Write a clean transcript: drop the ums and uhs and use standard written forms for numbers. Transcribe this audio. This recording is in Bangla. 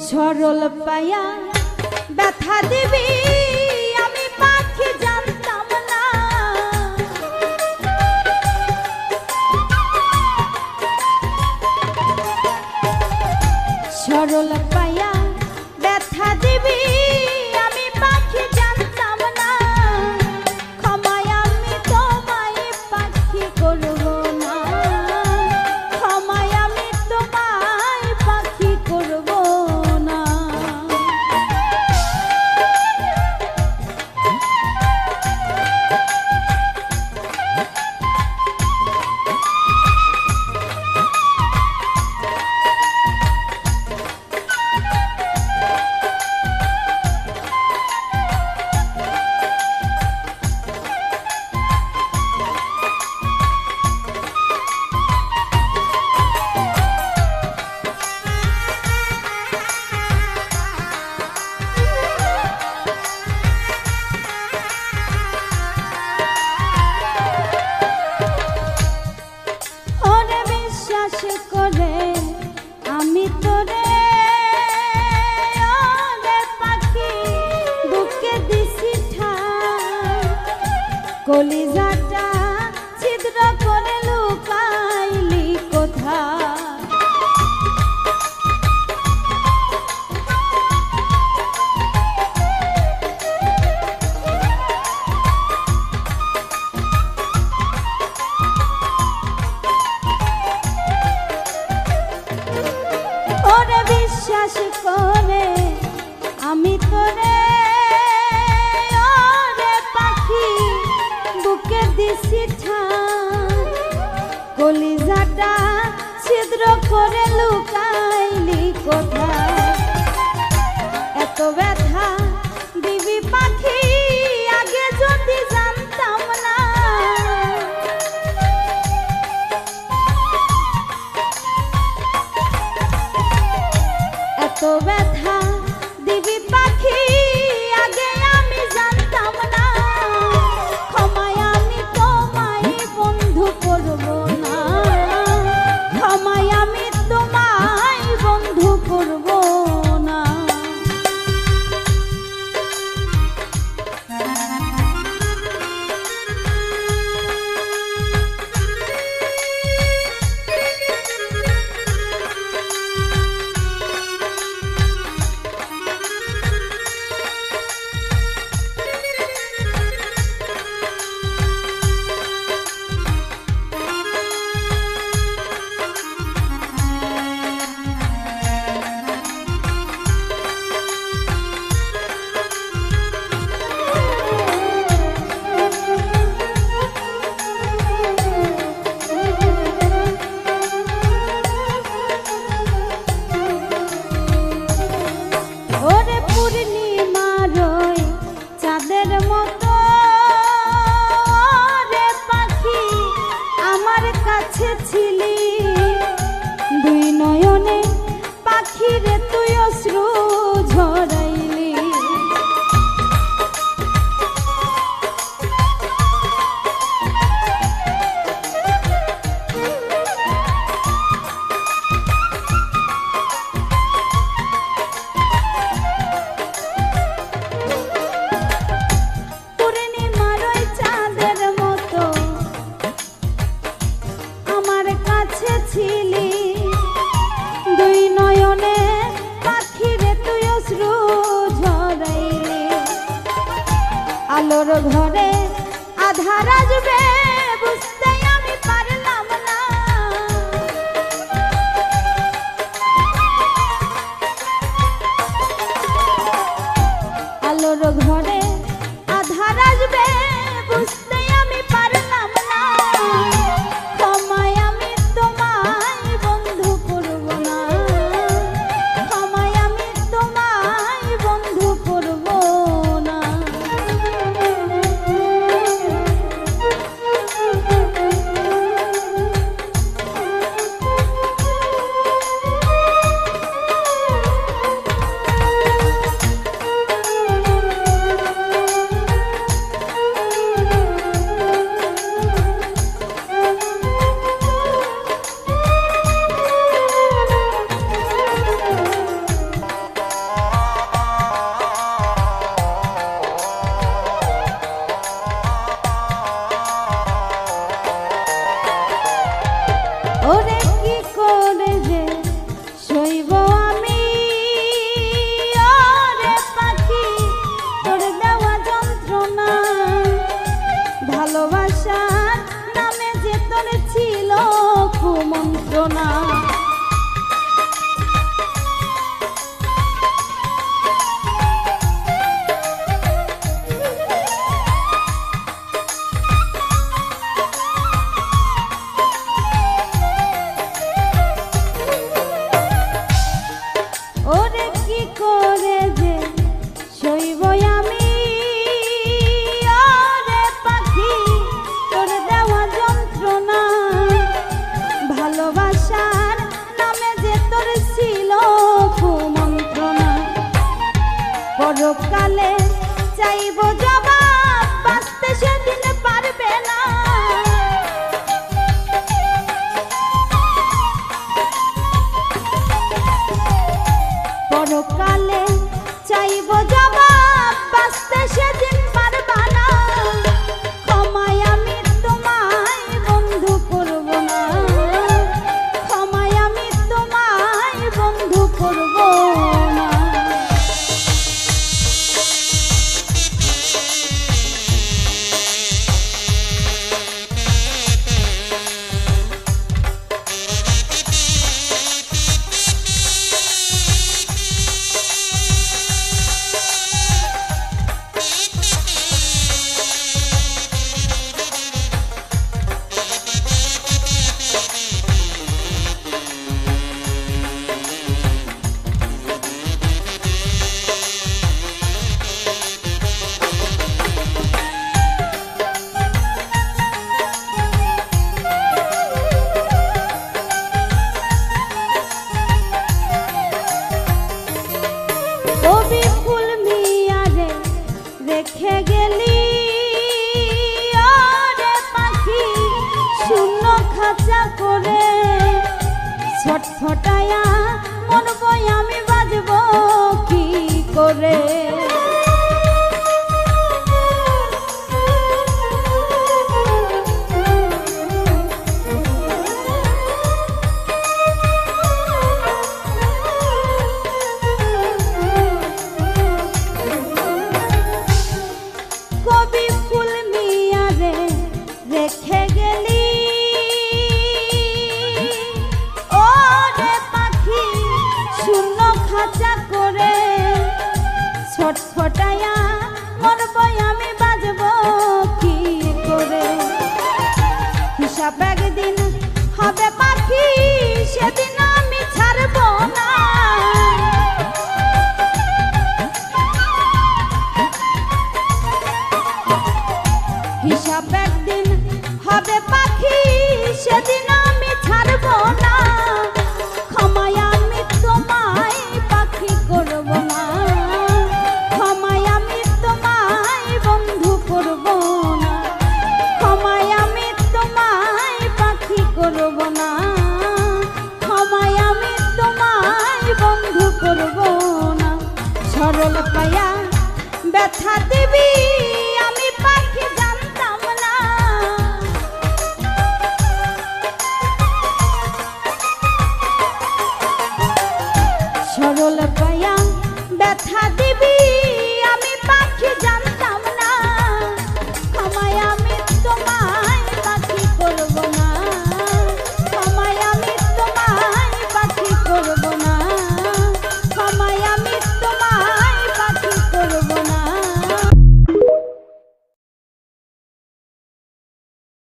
সরল পায়া ব্যথা দিবি আমি পাখি জানতাম না। সরল পায়া ব্যথা দিবি আমি পাখি জানতাম না। ক্ষমায় আমি তোমায় পাখি করব না, ক্ষমায় আমি তোমায় পাখি করব না। কলিজাটা ছিদ্র করে লুকাইলি কোথায়? ওরে বিশ্বাস করে আমি তোরে দিছি ঠাই, কলিজাটা ছিদ্র করে লুকাইলি কোথায়? এত ব্যথা দিবি পাখি আগে যদি জানতাম না। এত ব্যথা দিবি পাখি আগে আমি জানতাম না। ক্ষমায় আমি তোমায় বন্ধু করব না, ক্ষমায় আমি তোমায় বন্ধু করব না। ছিলি দুই নয়নে পাখিরে তুই অশ্রু ঝরাইলি। পূর্ণিমার ওই চাঁদের মতো আমার কাছে ছিলি, দুই নয়নে পাখিরে তুই অশ্রু ঝরাইলি। আলোর ঘরে আধার আসবে বুঝতে আমি পারলাম না। আলোর ঘরে আধার আসবে বুঝতে আমি পারলাম না। ক্ষমায় আমি তোমায় বন্ধু করব না, ক্ষমায় আমি তোমায় বন্ধু করব না। যন্ত্রণা। ওরে কি করে যে সইব আমি, ওরে পাখি তোর দেওয়া যন্ত্রণা। ভালোবাসার নামে যে তোর ছিল কুমন্ত্রণা, পরকালে চাইব জবাব, বাঁচতে সেদিন পারবে না। পরকালে চাইব জবাব, বাঁচতে সেদিন পারবা না। ক্ষমায় আমি তোমায় বন্ধু করব না, ক্ষমায় আমি তোমায় বন্ধু করব না। কবি ফুল মিয়ারে রেখে গেলি, ওরে পাখি শূন্য খাঁচা করে। ছটফটায়া মরবো আমি, বাজবো কি করে। কবি ফুল মিয়ারে রেখে গেলি, ওরে পাখি শূন্য খাঁচা করে। ছটফটায়া মরবো আমি, বাজবো কি করে। হিসাব একদিন হবে পাখি, সেদিন আমি ছাড়বো না। হিসাব একদিন হবে পাখি, সেদিন আমি ছাড়ব না। ক্ষমায় আমি তোমায় পাখি করব না, ক্ষমায় আমি তোমায় বন্ধু করব না। ক্ষমায় আমি তোমায় পাখি করব না, ক্ষমায় আমি তোমায় বন্ধু করব না। সরল পায়া ব্যথা দিবি আমি পাখি জানতাম না। সরল পায়া ব্যথা দিবি আমি পাখি জানতাম